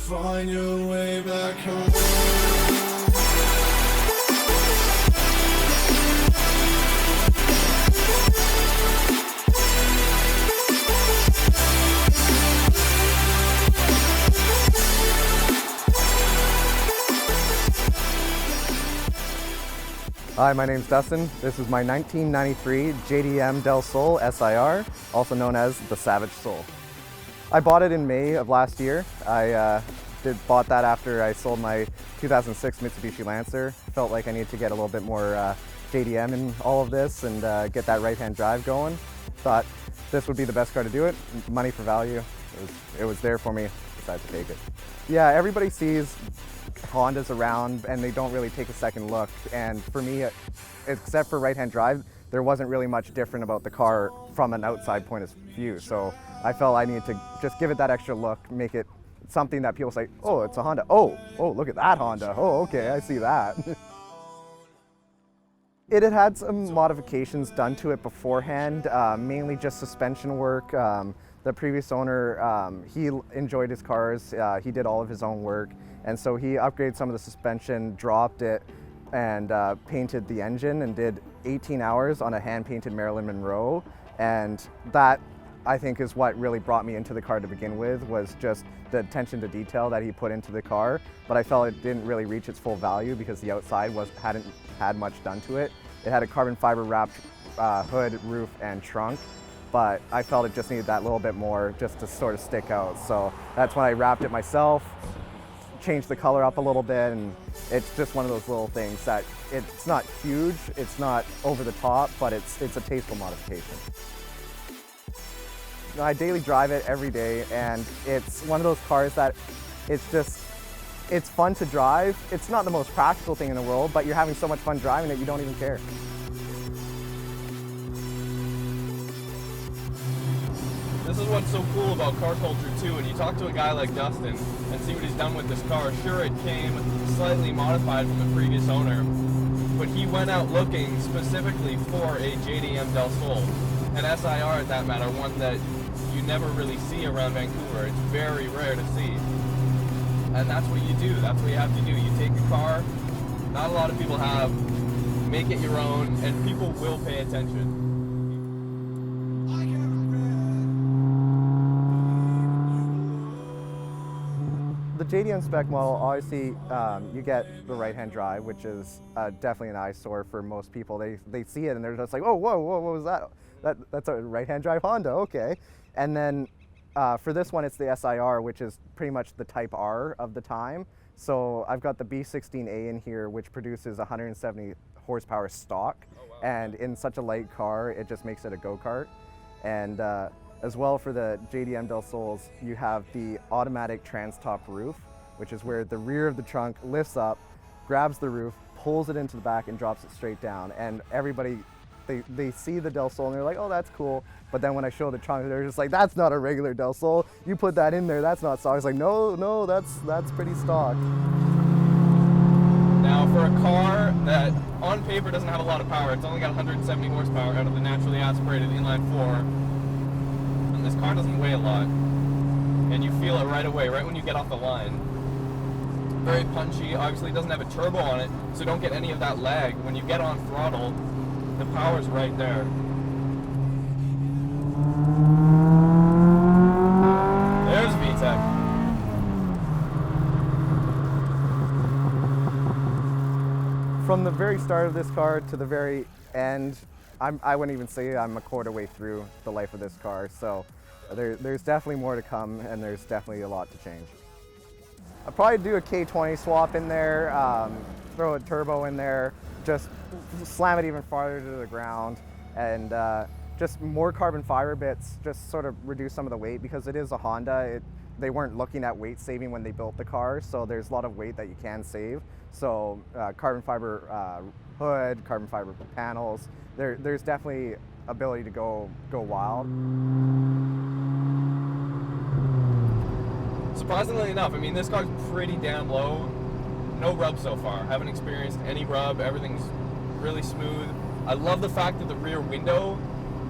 find your way back home. Hi, my name's Dustin. This is my 1993 JDM Del Sol SIR, also known as the Savag3Sol. I bought it in May of last year. I bought that after I sold my 2006 Mitsubishi Lancer. Felt like I needed to get a little bit more JDM in all of this and get that right-hand drive going. Thought this would be the best car to do it. Money for value. It was there for me. Decided to take it. Yeah, everybody sees Hondas around and they don't really take a second look, and for me, except for right-hand drive, there wasn't really much different about the car from an outside point of view, so I felt I needed to just give it that extra look, make it something that people say, oh, it's a Honda, oh look at that Honda, oh okay, I see that. It had had some modifications done to it beforehand, mainly just suspension work. The previous owner, he enjoyed his cars, he did all of his own work, and so he upgraded some of the suspension, dropped it, and painted the engine, and did 18 hours on a hand-painted Marilyn Monroe. And that, I think, is what really brought me into the car to begin with, was just the attention to detail that he put into the car. But I felt it didn't really reach its full value because the outside hadn't had much done to it. It had a carbon fiber wrapped hood, roof, and trunk, but I felt it just needed that little bit more just to sort of stick out. So that's when I wrapped it myself, changed the color up a little bit, and it's just one of those little things that it's not huge, it's not over the top, but it's a tasteful modification. I daily drive it every day, and it's one of those cars that it's fun to drive. It's not the most practical thing in the world, but you're having so much fun driving it, you don't even care. This is what's so cool about car culture too. When you talk to a guy like Dustin and see what he's done with this car, sure, it came slightly modified from the previous owner, but he went out looking specifically for a JDM Del Sol, an SIR at that matter, one that you never really see around Vancouver. It's very rare to see. And that's what you do. That's what you have to do. You take a car, not a lot of people have, make it your own, and people will pay attention. The JDM spec model, obviously, you get the right-hand drive, which is definitely an eyesore for most people. They see it and they're just like, oh, whoa, what was that? That's a right-hand drive Honda, okay. And then for this one, it's the SIR, which is pretty much the Type R of the time. So I've got the B16A in here, which produces 170 horsepower stock. Oh, wow. And in such a light car, it just makes it a go-kart. And as well, for the JDM Del Sols, you have the automatic trans-top roof, which is where the rear of the trunk lifts up, grabs the roof, pulls it into the back, and drops it straight down. And everybody, they see the Del Sol and they're like, oh, that's cool. But then when I show the trunk, they're just like, that's not a regular Del Sol. You put that in there, that's not stock. I was like, no, that's pretty stock. Now, for a car that on paper doesn't have a lot of power, it's only got 170 horsepower out of the naturally aspirated inline four. This car doesn't weigh a lot, and you feel it right away, right when you get off the line. Very punchy. Obviously, it doesn't have a turbo on it, so don't get any of that lag. When you get on throttle, the power's right there. There's VTEC. From the very start of this car to the very end, I wouldn't even say I'm a quarter way through the life of this car, so there's definitely more to come, and there's definitely a lot to change. I'd probably do a K20 swap in there, throw a turbo in there, just slam it even farther to the ground, and just more carbon fiber bits, just sort of reduce some of the weight, because it is a Honda. They weren't looking at weight saving when they built the car, so there's a lot of weight that you can save. So carbon fiber hood, carbon fiber panels, there's definitely ability to go wild. Surprisingly enough, I mean, this car's pretty damn low. No rub so far. Haven't experienced any rub. Everything's really smooth. I love the fact that the rear window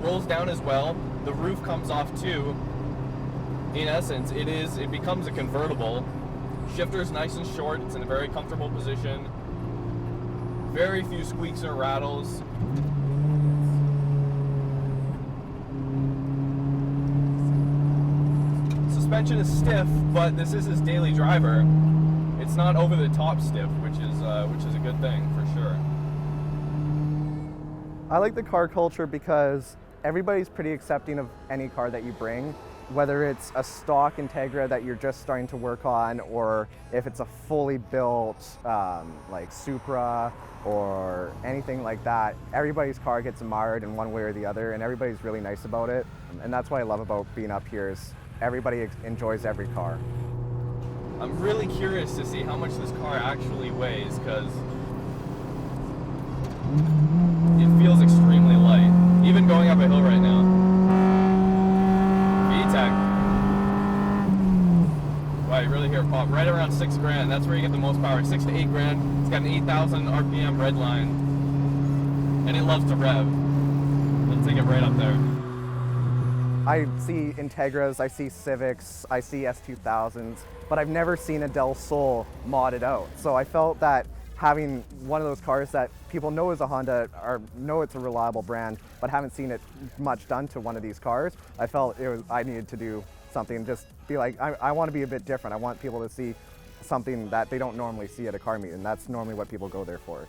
rolls down as well. The roof comes off too. In essence, it becomes a convertible. Shifter's nice and short. It's in a very comfortable position. Very few squeaks or rattles. Suspension is stiff, but this is his daily driver. It's not over the top stiff, which is a good thing for sure. I like the car culture because everybody's pretty accepting of any car that you bring, whether it's a stock Integra that you're just starting to work on, or if it's a fully built like Supra or anything like that. Everybody's car gets admired in one way or the other, and everybody's really nice about it. And that's what I love about being up here is everybody enjoys every car. I'm really curious to see how much this car actually weighs, because it feels extremely light, even going up a hill right now. VTEC. Wow, you really hear it pop right around 6 grand. That's where you get the most power, 6 to 8 grand. It's got an 8,000 RPM red line, and it loves to rev. Let's take it right up there. I see Integras, I see Civics, I see S2000s, but I've never seen a Del Sol modded out. So I felt that having one of those cars that people know is a Honda, or know it's a reliable brand, but haven't seen it much done to one of these cars, I felt I needed to do something, just be like, I want to be a bit different. I want people to see something that they don't normally see at a car meet, and that's normally what people go there for.